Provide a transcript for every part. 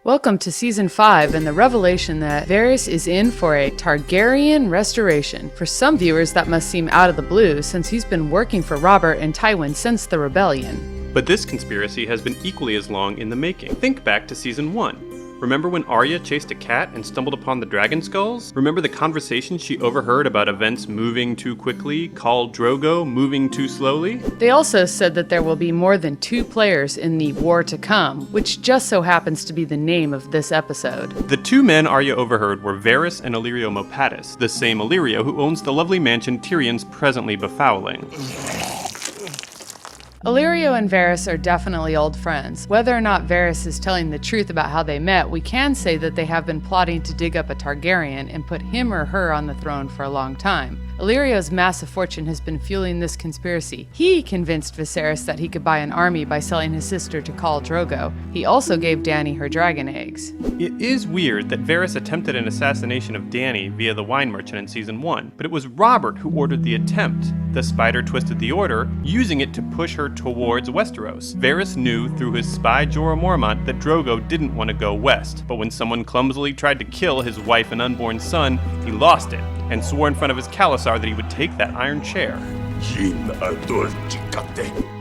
Welcome to Season 5 and the revelation that Varys is in for a Targaryen restoration. For some viewers, that must seem out of the blue since he's been working for Robert and Tywin since the rebellion. But this conspiracy has been equally as long in the making. Think back to Season 1. Remember when Arya chased a cat and stumbled upon the dragon skulls? Remember the conversation she overheard about events moving too quickly, called Drogo moving too slowly? They also said that there will be more than 2 players in the War to Come, which just so happens to be the name of this episode. The 2 men Arya overheard were Varys and Illyrio Mopatis, the same Illyrio who owns the lovely mansion Tyrion's presently befouling. Illyrio and Varys are definitely old friends. Whether or not Varys is telling the truth about how they met, we can say that they have been plotting to dig up a Targaryen and put him or her on the throne for a long time. Illyrio's massive fortune has been fueling this conspiracy. He convinced Viserys that he could buy an army by selling his sister to Khal Drogo. He also gave Dany her dragon eggs. It is weird that Varys attempted an assassination of Dany via the wine merchant in Season 1, but it was Robert who ordered the attempt. The spider twisted the order, using it to push her towards Westeros. Varys knew through his spy Jorah Mormont that Drogo didn't want to go west, but when someone clumsily tried to kill his wife and unborn son, he lost it, and swore in front of his Khalasar that he would take that iron chair.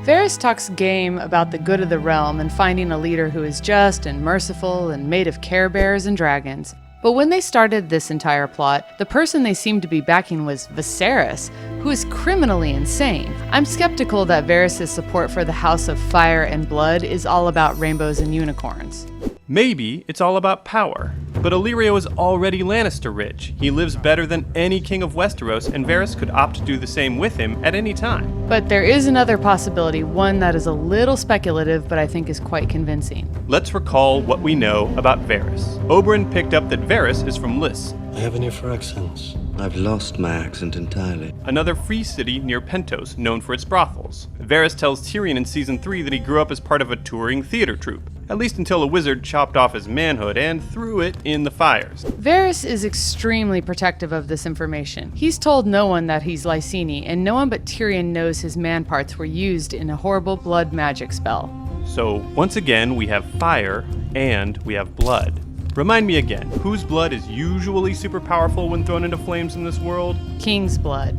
Varys talks game about the good of the realm and finding a leader who is just and merciful and made of care bears and dragons. But when they started this entire plot, the person they seemed to be backing was Viserys, who is criminally insane. I'm skeptical that Varys' support for the House of Fire and Blood is all about rainbows and unicorns. Maybe it's all about power. But Illyrio is already Lannister rich. He lives better than any king of Westeros, and Varys could opt to do the same with him at any time. But there is another possibility, one that is a little speculative, but I think is quite convincing. Let's recall what we know about Varys. Oberyn picked up that Varys is from Lys, I have an ear for accents. I've lost my accent entirely. another free city near Pentos, known for its brothels. Varys tells Tyrion in Season 3 that he grew up as part of a touring theater troupe, at least until a wizard chopped off his manhood and threw it in the fires. Varys is extremely protective of this information. He's told no one that he's Lyseni, and no one but Tyrion knows his man parts were used in a horrible blood magic spell. So, once again, we have fire and we have blood. Remind me again, whose blood is usually super powerful when thrown into flames in this world? King's blood.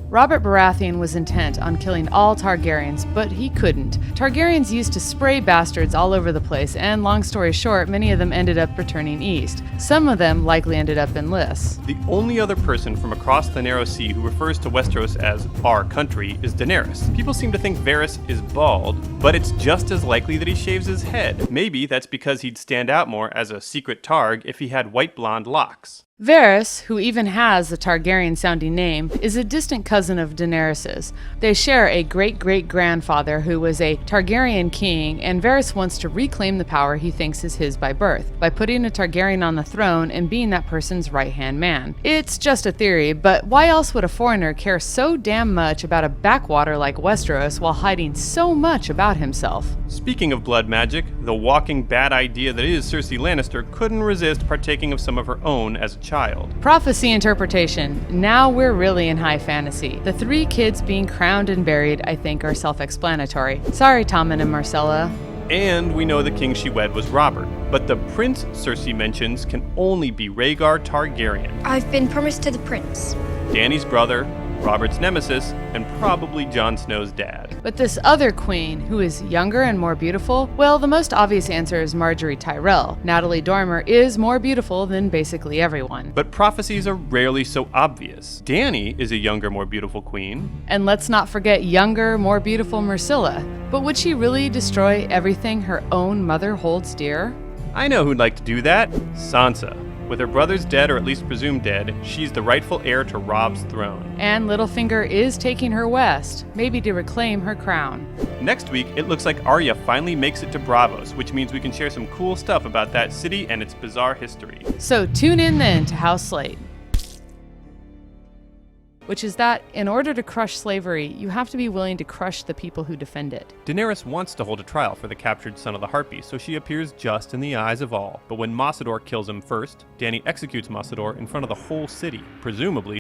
Robert Baratheon was intent on killing all Targaryens, but he couldn't. Targaryens used to spray bastards all over the place, and long story short, many of them ended up returning east. Some of them likely ended up in Lys. The only other person from across the Narrow Sea who refers to Westeros as our country is Daenerys. People seem to think Varys is bald, but it's just as likely that he shaves his head. Maybe that's because he'd stand out more as a secret Targ if he had white blonde locks. Varys, who even has a Targaryen-sounding name, is a distant cousin of Daenerys's. They share a great-great-grandfather who was a Targaryen king, and Varys wants to reclaim the power he thinks is his by birth, by putting a Targaryen on the throne and being that person's right-hand man. It's just a theory, but why else would a foreigner care so damn much about a backwater like Westeros while hiding so much about himself? Speaking of blood magic, the walking bad idea that is Cersei Lannister couldn't resist partaking of some of her own as a child. Prophecy interpretation. Now we're really in high fantasy. The 3 kids being crowned and buried, I think, are self-explanatory. Sorry, Tommen and Marcella. And we know the king she wed was Robert. But the prince Cersei mentions can only be Rhaegar Targaryen, I've been promised to the prince. Dany's brother, Robert's nemesis, and probably Jon Snow's dad. But this other queen, who is younger and more beautiful, well, the most obvious answer is Marjorie Tyrell. Natalie Dormer is more beautiful than basically everyone. But prophecies are rarely so obvious. Dany is a younger, more beautiful queen. And let's not forget younger, more beautiful Myrcilla. But would she really destroy everything her own mother holds dear? I know who'd like to do that. Sansa. With her brothers dead, or at least presumed dead, she's the rightful heir to Robb's throne. And Littlefinger is taking her west, maybe to reclaim her crown. Next week, it looks like Arya finally makes it to Braavos, which means we can share some cool stuff about that city and its bizarre history. So tune in then to House Slate. Which is that, in order to crush slavery, you have to be willing to crush the people who defend it. Daenerys wants to hold a trial for the captured son of the Harpy, so she appears just in the eyes of all. But when Massador kills him first, Dany executes Massador in front of the whole city, presumably